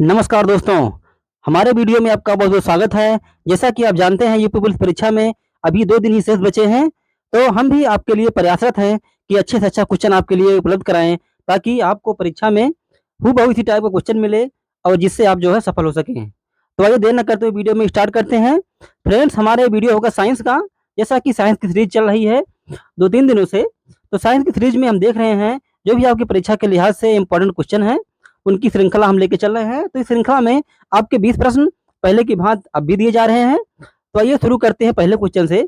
नमस्कार दोस्तों, हमारे वीडियो में आपका बहुत-बहुत स्वागत है। जैसा कि आप जानते हैं यूपी पुलिस परीक्षा में अभी 2 दिन ही शेष बचे हैं, तो हम भी आपके लिए प्रयासरत हैं कि अच्छे से अच्छा क्वेश्चन आपके लिए उपलब्ध कराएँ, ताकि आपको परीक्षा में हूबहू इसी टाइप का क्वेश्चन मिले और जिससे आप जो है सफल हो सकें। तो आइए देर न करते हुए वीडियो में स्टार्ट करते हैं। फ्रेंड्स, हमारे वीडियो होगा साइंस का, जैसा कि साइंस की सीरीज़ चल रही है 2-3 दिनों से। तो साइंस की सीरीज़ में हम देख रहे हैं, जो भी आपकी परीक्षा के लिहाज से इम्पोर्टेंट क्वेश्चन हैं, उनकी श्रृंखला हम लेके चल रहे हैं। तो इस श्रृंखला में आपके 20 प्रश्न पहले की भांति अब भी दिए जा रहे हैं। तो आइए शुरू करते हैं पहले क्वेश्चन से।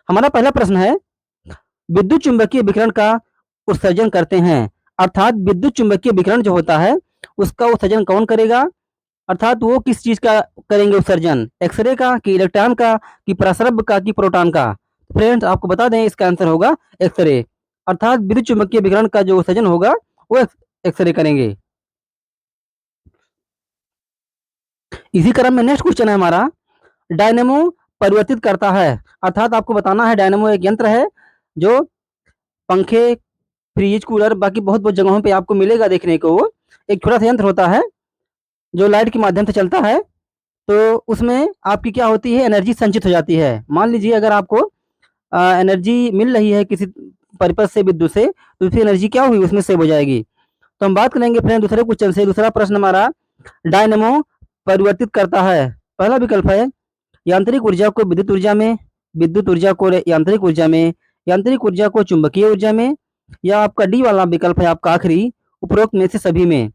हमारा पहला प्रश्न है, विद्युत चुम्बकीय विकिरण का उत्सर्जन करते हैं, अर्थात विद्युत चुम्बकीय विकिरण जो होता है, उसका उत्सर्जन कौन करेगा? अर्थात वो किस चीज़ का करेंगे उत्सर्जन? एक्स-रे का, कि इलेक्ट्रॉन का, कि प्रसरब का, कि प्रोटॉन का? फ्रेंड्स, आपको बता दें इसका आंसर होगा एक्स-रे। अर्थात विद्युत चुम्बकीय विकिरण का जो उत्सर्जन होगा, वो एक्स-रे करेंगे। इसी क्रम में नेक्स्ट क्वेश्चन है हमारा, डायनेमो परिवर्तित करता है, अर्थात आपको बताना है डायनेमो एक यंत्र है जो पंखे, फ्रिज, कूलर बाकी बहुत-बहुत जगहों पे आपको मिलेगा देखने को वो। एक छोटा-सा यंत्र होता है जो लाइट के माध्यम से चलता है, तो उसमें आपकी क्या होती है, एनर्जी संचित हो जाती है। मान लीजिए अगर आपको एनर्जी मिल रही है किसी पर्पज़ से, विद्युत से, तो फिर एनर्जी क्या हुई उसमें सेव हो जाएगी। तो हम बात करेंगे फ्रेंड दूसरे क्वेश्चन से। दूसरा प्रश्न हमारा, डायनेमो परिवर्तित करता है। पहला विकल्प है यांत्रिक ऊर्जा को विद्युत ऊर्जा में, विद्युत ऊर्जा को यांत्रिक ऊर्जा में, यांत्रिक ऊर्जा को चुंबकीय ऊर्जा में, या आपका डी वाला विकल्प है आपका आखिरी, उपरोक्त में से सभी में।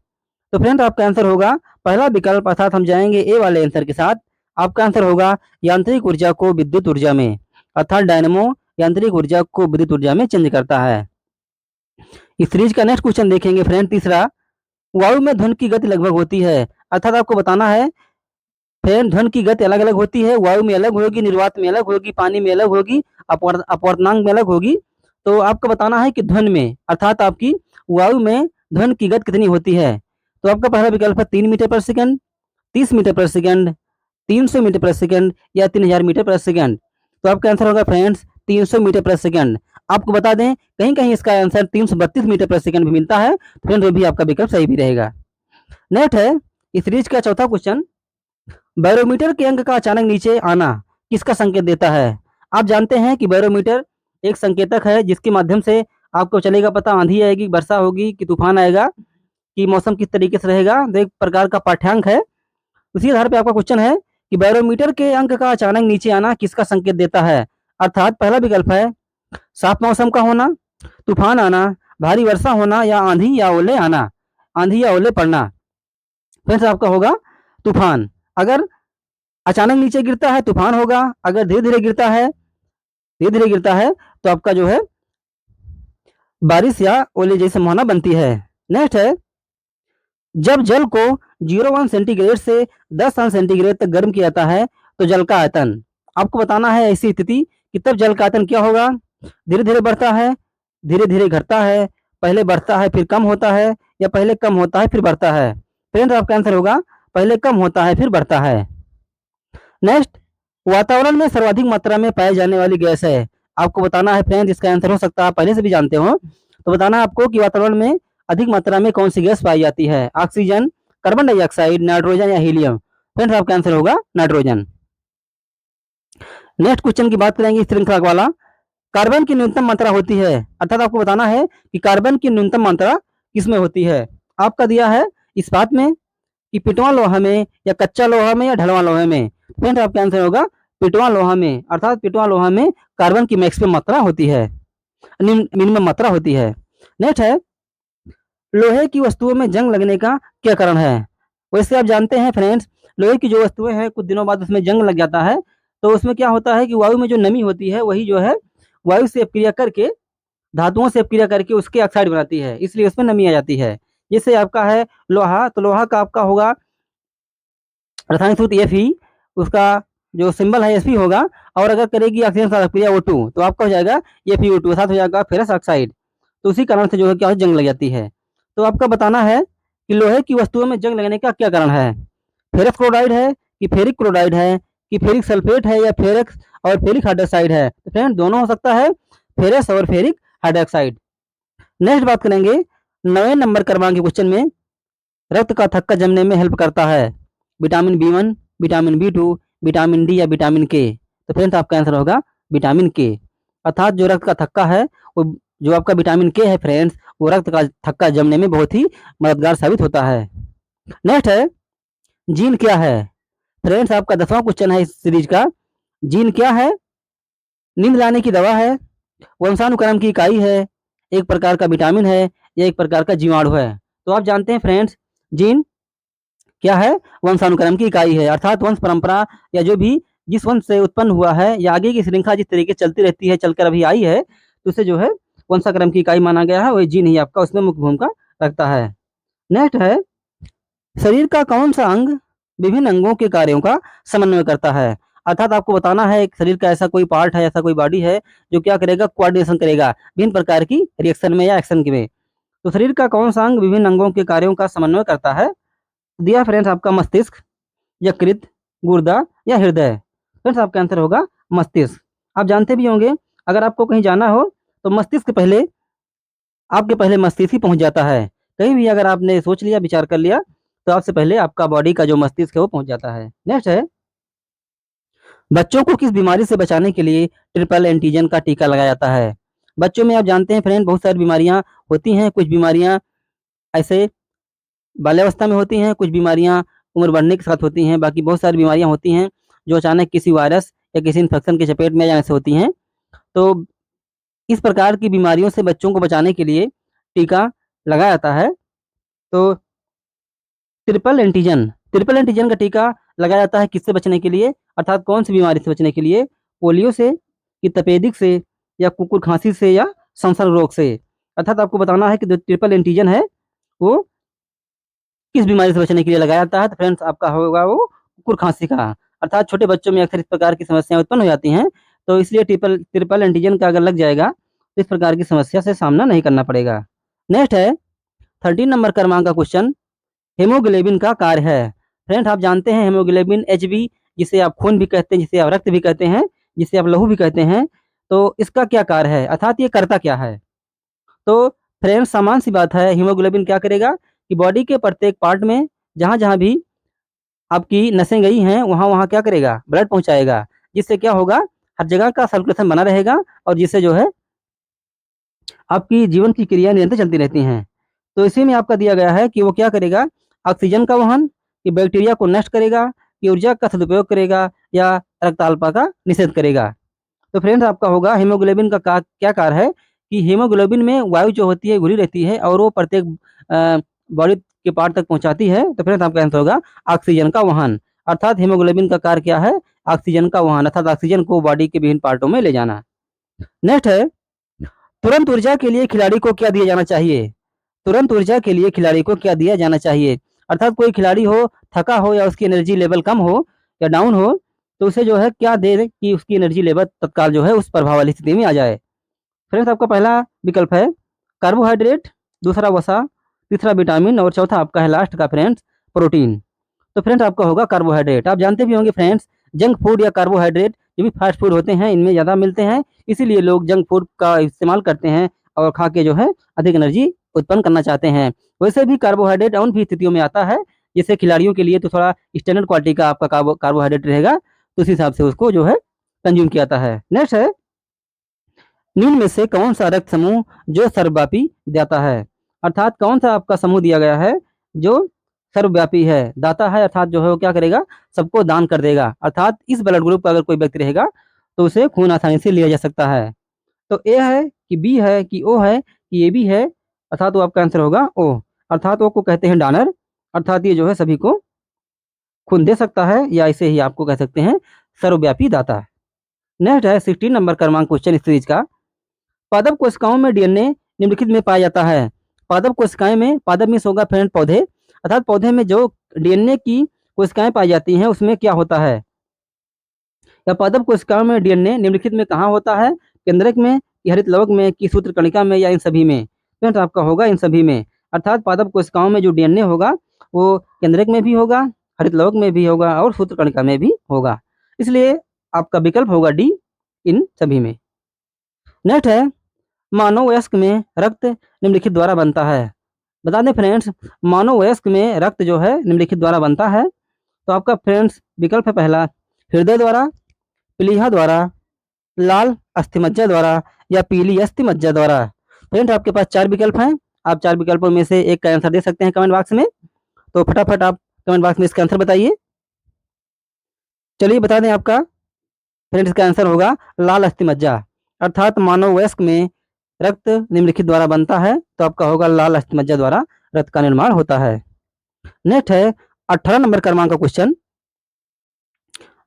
तो फ्रेंड आपका आंसर होगा पहला विकल्प, अर्थात हम जाएंगे ए वाले आंसर के साथ। आपका आंसर होगा यांत्रिक ऊर्जा को विद्युत ऊर्जा में, अर्थात डायनेमो यांत्रिक ऊर्जा को विद्युत ऊर्जा में चेंज करता है। इस सीरीज का नेक्स्ट क्वेश्चन देखेंगे फ्रेंड तीसरा, वायु में ध्वनि की गति लगभग होती है, अर्थात आपको बताना है फ्रेंड ध्वनि की गति अलग-अलग होती है, वायु में अलग होगी, निर्वात में अलग होगी, पानी में अलग होगी, अपवर्तनांक में अलग होगी। तो आपको बताना है कि ध्वनि में, अर्थात आपकी वायु में ध्वनि की गति कितनी होती है? तो आपका पहला विकल्प है 3 मीटर पर सेकंड, 30 मीटर पर सेकंड, 300 मीटर पर सेकंड, या 3000 मीटर पर सेकंड। तो आपका आंसर होगा फ्रेंड्स 300 मीटर पर सेकंड। आपको बता दें कहीं-कहीं इसका आंसर 332 मीटर पर सेकंड भी मिलता है, तो फ्रेंड वो भी आपका विकल्प सही भी रहेगा। नेक्स्ट है इस सीरीज का चौथा क्वेश्चन, बैरोमीटर के अंक का अचानक नीचे आना किसका संकेत देता है? आप जानते हैं कि बैरोमीटर एक संकेतक है जिसके माध्यम से आपको चलेगा पता, आंधी आएगी, वर्षा होगी, कि तूफान आएगा, कि मौसम किस तरीके से रहेगा। तो एक प्रकार का पाठ्यांक है। उसी आधार पे आपका क्वेश्चन है कि बैरोमीटर के अंक का अचानक नीचे आना किसका संकेत देता है? अर्थात पहला विकल्प है साफ मौसम का होना, तूफान आना, भारी वर्षा होना, या आंधी या ओले आना, आंधी या ओले पड़ना। फ्रेंड्स आपका होगा तूफान। अगर अचानक नीचे गिरता है तूफान होगा, अगर धीरे-धीरे गिरता है तो आपका जो है बारिश या ओले जैसी संभावना बनती है। नेक्स्ट है, जब जल को 01 सेंटीग्रेड से 10 अंश सेंटीग्रेड तक गर्म किया जाता है तो जल का आयतन, आपको बताना है ऐसी स्थिति कि तब जल का आयतन क्या होगा? धीरे-धीरे बढ़ता है, धीरे-धीरे घटता है, पहले बढ़ता है फिर कम होता है, या पहले कम होता है फिर बढ़ता है? फ्रेंड्स आपका आंसर होगा पहले कम होता है फिर बढ़ता है। नेक्स्ट, वातावरण में सर्वाधिक मात्रा में पाई जाने वाली गैस है। आपको बताना है फ्रेंड्स, इसका आंसर हो सकता है आप पहले से भी जानते हो, तो बताना है आपको कि वातावरण में अधिक मात्रा में कौन सी गैस पाई जाती है? ऑक्सीजन, कार्बन डाइऑक्साइड, नाइट्रोजन, या हीलियम? फ्रेंड्स आपका आंसर होगा नाइट्रोजन। नेक्स्ट क्वेश्चन की बात करेंगे इस श्रृंखला वाला, कार्बन की न्यूनतम मात्रा होती है, अर्थात आपको बताना है कि कार्बन की न्यूनतम मात्रा किसमें होती है? आपका दिया है इस्पात में, कि पिटवा लोहा में, या कच्चा लोहा में, या ढलवां लोहे में? फ्रेंड्स आपका आंसर होगा पिटवा लोहा में, अर्थात पिटवा लोहा में कार्बन की मैक्सिमम मात्रा होती है, मिनिमम मात्रा होती है। नेक्स्ट है, लोहे की वस्तुओं में जंग लगने का क्या कारण है? वैसे आप जानते हैं फ्रेंड्स, लोहे की जो वस्तुएं हैं कुछ दिनों बाद उसमें जंग लग जाता है, तो उसमें क्या होता है कि वायु में जो नमी होती है वही जो है वायु से अपक्रिया करके, धातुओं से अपक्रिया करके उसके ऑक्साइड बनाती है, इसलिए उसमें नमी आ जाती है। जैसे आपका है लोहा, तो लोहा का आपका होगा रासायनिक सूत्र Fe, उसका जो सिंबल है Sp होगा, और अगर करेगी ऑक्सीजन के साथ अपक्रिया O2 तो आपका हो जाएगा FeO2, साथ हो जाएगा फेरस ऑक्साइड। तो उसी कारण से जो है क्या है जंग लग जाती है। तो आपका बताना है कि लोहे की वस्तुओं में जंग लगने का क्या कारण है? फेरस क्लोराइड है, कि फेरिक क्लोराइड है, कि फेरिक सल्फेट है, या फेरस और फेरिक हाइड्रोक्साइड है? तो फ्रेंड दोनों हो सकता है, फेरस और फेरिक हाइड्रोक्साइड। नेक्स्ट बात करेंगे 9वें नंबर क्रमांक के क्वेश्चन में, रक्त का थक्का जमने में हेल्प करता है? Vitamin B1, vitamin B2, vitamin D या विटामिन के? तो फ्रेंड्स आपका आंसर होगा विटामिन के। अर्थात जो रक्त का थक्का है, वो जो आपका विटामिन के है फ्रेंड्स, वो रक्त का थक्का जमने में बहुत ही मददगार साबित होता है। नेक्स्ट है, जीन क्या है? फ्रेंड्स आपका 10वां क्वेश्चन है इस सीरीज का। जीन क्या है? नींद लाने की दवा है, वंशानुक्रम की इकाई है, एक प्रकार का विटामिन है, या एक प्रकार का जीवाणु है? तो आप जानते हैं फ्रेंड्स, जीन क्या है? वंशानुक्रम की इकाई है। अर्थात वंश परंपरा या जो भी जिस वंश से उत्पन्न हुआ है या आगे की श्रृंखला जिस तरीके से चलती रहती है, चलकर अभी आई है, तो उसे जो है वंशाक्रम की इकाई माना गया है। वही जीन ही आपका उसमें मुख्य भूमिका रखता है। नेक्स्ट है, शरीर का कौन सा अंग विभिन्न अंगों के कार्यों का समन्वय करता है? अर्थात आपको बताना है एक शरीर का ऐसा कोई पार्ट है, ऐसा कोई बॉडी है जो क्या करेगा, कोऑर्डिनेशन करेगा विभिन्न प्रकार की रिएक्शन में या एक्शन में। तो शरीर का कौन सा अंग विभिन्न अंगों के कार्यों का समन्वय करता है? दिया फ्रेंड्स आपका मस्तिष्क, यकृत, गुर्दा या हृदय? फ्रेंड्स आपका आंसर होगा मस्तिष्क। आप जानते भी होंगे, अगर आपको कहीं जाना हो तो मस्तिष्क पहले आपके पहले मस्तिष्क ही पहुंच जाता है। कहीं भी अगर आपने सोच लिया, विचार कर लिया, तो आपसे पहले आपका बॉडी का जो मस्तिष्क है वो पहुंच जाता है। नेक्स्ट है, बच्चों को किस बीमारी से बचाने के लिए ट्रिपल एंटीजन का टीका लगाया जाता है? बच्चों में आप जानते हैं फ्रेंड बहुत सारी बीमारियां होती हैं। कुछ बीमारियां ऐसे बाल्यावस्था में होती हैं, कुछ बीमारियां उम्र बढ़ने के साथ होती हैं, बाकी बहुत सारी बीमारियां होती हैं जो अचानक किसी वायरस या किसी इन्फेक्शन की चपेट में आ जाने से होती हैं। तो इस प्रकार की बीमारियों से बच्चों को बचाने के लिए टीका लगाया जाता है। तो ट्रिपल एंटीजन का टीका लगाया जाता है किससे बचने के लिए? अर्थात कौन सी बीमारी से बचने के लिए? पोलियो से, कि तपेदिक से, या कुकुर खांसी से, या संसर्ग रोग से? अर्थात आपको बताना है कि जो ट्रिपल एंटीजन है वो किस बीमारी से बचने के लिए लगाया जाता है? तो फ्रेंड्स आपका होगा वो कुकुर खांसी का। अर्थात छोटे बच्चों में अक्सर इस प्रकार की समस्याएं उत्पन्न हो जाती हैं, तो इसलिए ट्रिपल ट्रिपल एंटीजन का अगर लग जाएगा तो इस प्रकार की समस्या से सामना नहीं करना पड़ेगा। नेक्स्ट है 13 नंबर क्रमांक का क्वेश्चन, हीमोग्लोबिन का कार्य है। फ्रेंड्स आप जानते हैं हीमोग्लोबिन एचबी, जिसे आप खून भी कहते हैं, जिसे आप रक्त भी कहते हैं, जिसे आप लहू भी कहते हैं, तो इसका क्या कार्य है? अर्थात ये करता क्या है? तो फ्रेंड्स सामान्य सी बात है, हीमोग्लोबिन क्या करेगा कि बॉडी के प्रत्येक पार्ट में जहाँ जहाँ भी आपकी नसें गई हैं वहाँ वहाँ क्या करेगा, ब्लड पहुँचाएगा, जिससे क्या होगा, हर जगह का सर्कुलेशन बना रहेगा, और जिससे जो है आपकी जीवन की क्रिया निरंतर चलती रहती हैं। तो इसी में आपका दिया गया है कि वो क्या करेगा, ऑक्सीजन का वहन, कि बैक्टीरिया को नष्ट करेगा, कि ऊर्जा का सदुपयोग करेगा, या रक्ताल्पता का निषेध करेगा? तो फ्रेंड्स आपका होगा हीमोग्लोबिन का क्या कार्य है कि हीमोग्लोबिन में वायु जो होती है घुली रहती है और वो प्रत्येक बॉडी के पार्ट तक पहुंचाती है। तो फ्रेंड्स आपका आंसर होगा ऑक्सीजन का वहन। अर्थात हीमोग्लोबिन का कार्य क्या है? ऑक्सीजन का वहन, अर्थात ऑक्सीजन को बॉडी के विभिन्न पार्टों में ले जाना। नेक्स्ट है, तुरंत ऊर्जा के लिए खिलाड़ी को क्या दिया जाना चाहिए? तुरंत ऊर्जा के लिए खिलाड़ी को क्या दिया जाना चाहिए? अर्थात कोई खिलाड़ी हो, थका हो, या उसकी एनर्जी लेवल कम हो या डाउन हो, तो उसे जो है क्या दे कि उसकी एनर्जी लेवल तत्काल जो है उस प्रभाव वाली स्थिति में आ जाए? फ्रेंड्स आपका पहला विकल्प है कार्बोहाइड्रेट, दूसरा वसा, तीसरा विटामिन, और चौथा आपका है लास्ट का फ्रेंड्स प्रोटीन। तो फ्रेंड्स आपका होगा कार्बोहाइड्रेट। आप जानते भी होंगे फ्रेंड्स, जंक फूड या कार्बोहाइड्रेट जो भी फास्ट फूड होते हैं इनमें ज़्यादा मिलते हैं, इसीलिए लोग जंक फूड का इस्तेमाल करते हैं और खा के जो है अधिक एनर्जी उत्पन्न करना चाहते हैं। वैसे भी कार्बोहाइड्रेट उन भी स्थितियों में आता है जैसे खिलाड़ियों के लिए तो थोड़ा स्टैंडर्ड क्वालिटी का आपका कार्बोहाइड्रेट रहेगा, तो उस हिसाब से उसको जो है कंज्यूम किया जाता है। नेक्स्ट है, निम्न में से कौन सा रक्त समूह जो सर्वव्यापी दाता है? अर्थात कौन सा आपका समूह दिया गया है जो सर्वव्यापी है, दाता है, अर्थात जो है वो क्या करेगा, सबको दान कर देगा। अर्थात इस ब्लड ग्रुप का अगर कोई व्यक्ति रहेगा तो उसे खून आसानी से लिया जा सकता है। तो ए है कि बी है कि ओ है कि ए बी है? अर्थात वो आपका आंसर होगा ओ। अर्थात ओ को कहते हैं डोनर, अर्थात ये जो है सभी को खून दे सकता है, या इसे ही आपको कह सकते हैं सर्वव्यापी दाता। नेक्स्ट है 16 नंबर क्रमांक क्वेश्चन इस सीरीज का, पादप कोशिकाओं में डीएनए निम्नलिखित में पाया जाता है। पादप कोशिकाएं में, पादप मीन्स होगा फ्रेंड पौधे, अर्थात पौधे में जो डीएनए की कोशिकाएं पाई जाती हैं उसमें क्या होता है, या पादप कोशिकाओं में डीएनए निम्नलिखित में कहाँ होता है? केंद्रक में, कि हरित लवक में, कि सूत्रकणिका में, या इन सभी में? फ्रेंड्स आपका होगा इन सभी में। अर्थात पादप कोशिकाओं में जो डीएनए होगा वो केंद्रक में भी होगा, हरित लवक में भी होगा, और सूत्रकणिका में भी होगा। इसलिए आपका विकल्प होगा डी, इन सभी में। नेक्स्ट है, मानव वयस्क में रक्त निम्नलिखित द्वारा बनता है। बता दें फ्रेंड्स, मानव वयस्क में रक्त जो है निम्नलिखित द्वारा बनता है। तो आपका फ्रेंड्स विकल्प है पहला हृदय द्वारा, प्लीहा द्वारा, लाल अस्थिमज्जा द्वारा या पीली अस्थिमज्जा द्वारा। फ्रेंड्स आपके पास 4 विकल्प हैं। आप 4 विकल्पों में से एक का आंसर दे सकते हैं कमेंट बॉक्स में। तो फटाफट आप कमेंट बॉक्स में इसका आंसर बताइए। चलिए बता दें आपका फ्रेंड्स इसका आंसर होगा लाल अस्थिमज्जा, अर्थात मानव वयस्क में रक्त निम्नलिखित द्वारा बनता है। तो आपका होगा लाल अस्थिमज्जा द्वारा रक्त का निर्माण होता है। नेक्स्ट है 18 नंबर क्रमांक का क्वेश्चन।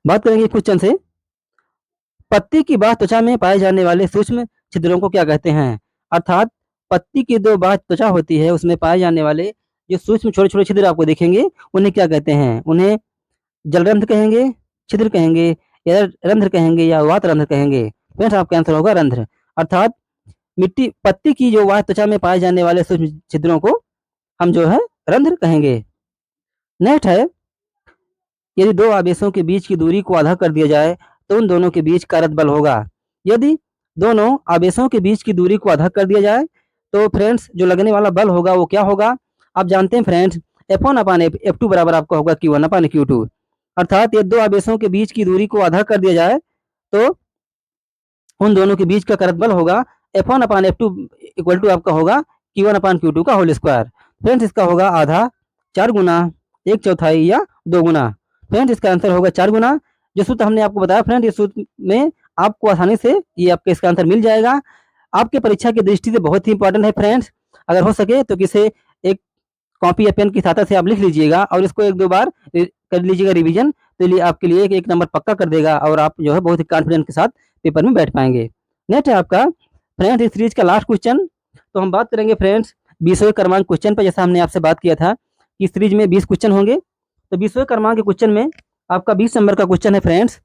बात करेंगे क्वेश्चन से, पत्ती की बाह्य त्वचा में पाए जाने वाले सूक्ष्म छिद्रों को क्या कहते हैं? अर्थात पत्ती की जो बाह्य त्वचा होती है उसमें पाए जाने वाले जो सूक्ष्म छोटे छोटे छिद्र आपको दिखेंगे उन्हें क्या कहते हैं? उन्हें जलरंध्र कहेंगे, छिद्र कहेंगे, या रंध्र कहेंगे, या वात रंध्र कहेंगे? फ्रेंड्स आपका आंसर होगा रंध्र, अर्थात मिट्टी पत्ती की जो बाह्य त्वचा में पाए जाने वाले सूक्ष्म छिद्रों को हम जो है रंध्र कहेंगे। नेक्स्ट है, यदि दो आवेशों के बीच की दूरी को आधा कर दिया जाए तो उन दोनों के बीच कार्यरत बल होगा। यदि दोनों आवेशों के बीच की दूरी को आधा कर दिया जाए तो फ्रेंड्स जो लगने वाला बल होगा वो क्या होगा? आप जानते हैं फ्रेंड्स, F1/F2 बराबर आपका होगा Q1/Q2, अर्थात ये दो आवेशों के बीच की दूरी को आधा कर दिया जाए तो उन दोनों के बीच का कार्यरत बल होगा F1/F2 इक्वल टू आपका होगा Q1/Q2 का होल स्क्वायर। फ्रेंड्स इसका होगा आधा, 4 गुना, 1/4 या 2 गुना। फ्रेंड्स इसका आंसर होगा 4 गुना। जो सूत्र हमने आपको बताया फ्रेंड, इस सूत्र में आपको आसानी से ये आपका इसका आंसर मिल जाएगा। आपके परीक्षा की दृष्टि से बहुत ही इंपॉर्टेंट है फ्रेंड्स। अगर हो सके तो किसी एक कॉपी या पेन की सहायता से आप लिख लीजिएगा और इसको 1-2 बार कर लीजिएगा रिवीजन, तो ये आपके लिए एक नंबर पक्का कर देगा और आप जो है बहुत ही कॉन्फिडेंस के साथ पेपर में बैठ पाएंगे। नेक्स्ट है आपका फ्रेंड्स इस सीरीज का लास्ट क्वेश्चन। तो हम बात करेंगे फ्रेंड्स 20वें क्रमांक क्वेश्चन पर। जैसा हमने आपसे बात किया था कि इस सीरीज में 20 क्वेश्चन होंगे, तो 20वें क्रमांक के क्वेश्चन में आपका 20 नंबर का क्वेश्चन है फ्रेंड्स,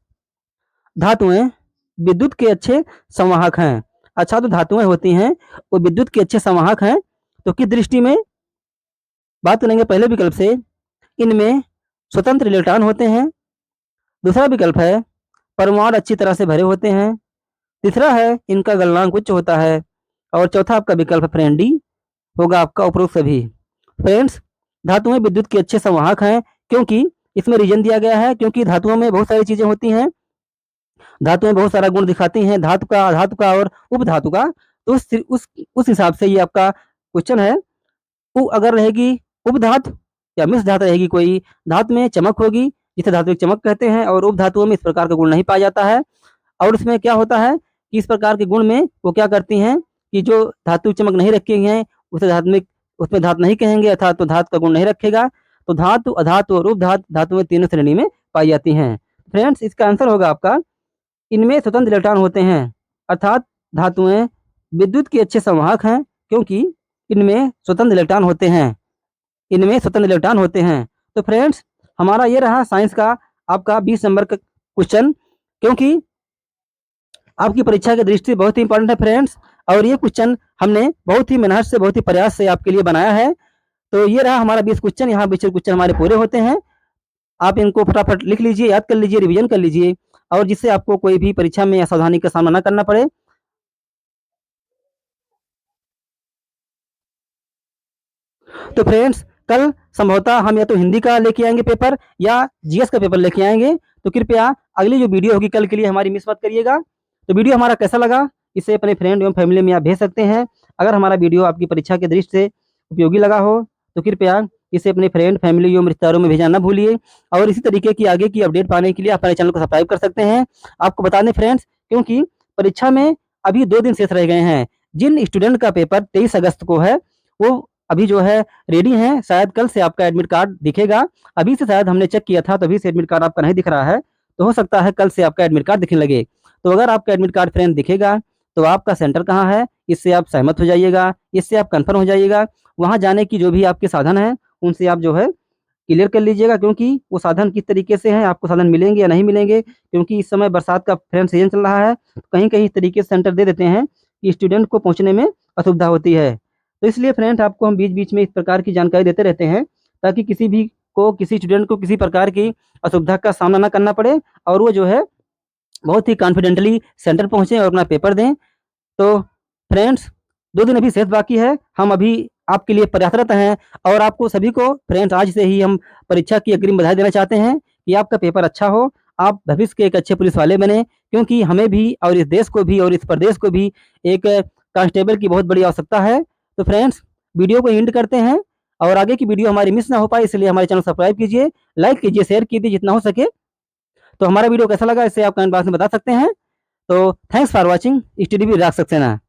धातुएं विद्युत के अच्छे संवाहक हैं। अच्छा, तो धातुएं होती हैं वो विद्युत के अच्छे संवाहक हैं, तो किस दृष्टि में? बात करेंगे पहले विकल्प से, इनमें स्वतंत्र इलेक्ट्रॉन होते हैं। दूसरा विकल्प है परमाणु अच्छी तरह से भरे होते हैं। तीसरा है इनका गलनांक उच्च होता है। और चौथा आपका विकल्प फ्रेंड डी होगा आपका उपरोक्त सभी। फ्रेंड्स धातुएं विद्युत के अच्छे संवाहक हैं क्योंकि इसमें रीजन दिया गया है, क्योंकि धातुओं में बहुत सारी चीजें होती हैं, धातुएं बहुत सारा गुण दिखाती हैं, धातु का, अधातु का और उपधातु का। तो उस हिसाब से ये आपका क्वेश्चन है। अगर रहेगी उपधातु या मिश्र धातु रहेगी, कोई धातु में चमक होगी जिसे धात्विक चमक कहते हैं, और उपधातुओं में इस प्रकार का गुण नहीं पाया जाता है। और इसमें क्या होता है कि इस प्रकार के गुण में वो क्या करती हैं कि जो धातु चमक नहीं रखी हैं उसे धात्मिक उसमें धातु नहीं कहेंगे, अर्थात तो धातु का गुण नहीं रखेगा। तो धातु, अधातु और उपधातु धातु में तीनों श्रेणी में पाई जाती हैं। फ्रेंड्स इसका आंसर होगा आपका, इनमें स्वतंत्र इलेक्ट्रॉन होते हैं, अर्थात धातुएं विद्युत के अच्छे संवाहक हैं क्योंकि इनमें स्वतंत्र इलेक्ट्रॉन होते हैं, इनमें स्वतंत्र इलेक्ट्रॉन होते हैं। तो फ्रेंड्स हमारा ये रहा साइंस का आपका 20 नंबर का क्वेश्चन, क्योंकि आपकी परीक्षा की दृष्टि से बहुत ही इंपॉर्टेंट है फ्रेंड्स। और ये क्वेश्चन हमने बहुत ही मेहनत से, बहुत ही प्रयास से आपके लिए बनाया है। तो ये रहा हमारा 20 क्वेश्चन, यहाँ 20 क्वेश्चन हमारे पूरे होते हैं। आप इनको फटाफट लिख लीजिए, याद कर लीजिए, रिवीजन कर लीजिए, और जिससे आपको कोई भी परीक्षा में असावधानी का सामना न करना पड़े। तो फ्रेंड्स कल संभवतः हम या तो हिंदी का लेके आएंगे पेपर या जीएस का पेपर लेके आएंगे। तो कृपया अगली जो वीडियो होगी कल के लिए हमारी मिस मत करिएगा। तो वीडियो हमारा कैसा लगा इसे अपने फ्रेंड एवं फैमिली में आप भेज सकते हैं। अगर हमारा वीडियो आपकी परीक्षा की दृष्टि से उपयोगी लगा हो तो कृपया इसे अपने फ्रेंड, फैमिली एवं रिश्तेदारों में भेजना न भूलिए। और इसी तरीके की आगे की अपडेट पाने के लिए आप हमारे चैनल को सब्सक्राइब कर सकते हैं। आपको बता दें फ्रेंड्स, क्योंकि परीक्षा में अभी 2 दिन शेष रह गए हैं। जिन स्टूडेंट का पेपर 23 अगस्त को है वो अभी जो है रेडी हैं, शायद कल से आपका एडमिट कार्ड दिखेगा। अभी से शायद हमने चेक किया था तो अभी से एडमिट कार्ड आपका नहीं दिख रहा है, तो हो सकता है कल से आपका एडमिट कार्ड दिखने लगे। तो अगर आपका एडमिट कार्ड फ्रेंड दिखेगा तो आपका सेंटर कहाँ है इससे आप सहमत हो जाइएगा, इससे आप कन्फर्म हो जाइएगा। वहाँ जाने की जो भी आपके साधन हैं उनसे आप जो है क्लियर कर लीजिएगा, क्योंकि वो साधन किस तरीके से हैं, आपको साधन मिलेंगे या नहीं मिलेंगे। क्योंकि इस समय बरसात का फ्रेंड सीजन चल रहा है, कहीं कहीं इस तरीके से सेंटर दे देते हैं कि स्टूडेंट को पहुँचने में असुविधा होती है। तो इसलिए फ्रेंड आपको हम बीच बीच में इस प्रकार की जानकारी देते रहते हैं ताकि किसी स्टूडेंट को किसी प्रकार की असुविधा का सामना ना करना पड़े और वो जो है बहुत ही कॉन्फिडेंटली सेंटर पहुँचे और अपना पेपर दें। तो फ्रेंड्स 2 दिन अभी शेष बाकी है, हम अभी आपके लिए प्रयासरत हैं और आपको सभी को फ्रेंड्स आज से ही हम परीक्षा की अग्रिम बधाई देना चाहते हैं कि आपका पेपर अच्छा हो, आप भविष्य के एक अच्छे पुलिस वाले बने, क्योंकि हमें भी और इस देश को भी और इस प्रदेश को भी एक कांस्टेबल की बहुत बड़ी आवश्यकता है। तो फ्रेंड्स, वीडियो को एंड करते हैं और आगे की वीडियो हमारी मिस ना हो पाए इसलिए हमारे चैनल सब्सक्राइब कीजिए, लाइक कीजिए, शेयर कीजिए जितना हो सके। तो हमारा वीडियो कैसा लगा इसे आप कमेंट बॉक्स में बता सकते हैं। तो thanks for watching, study with Raj Saxena.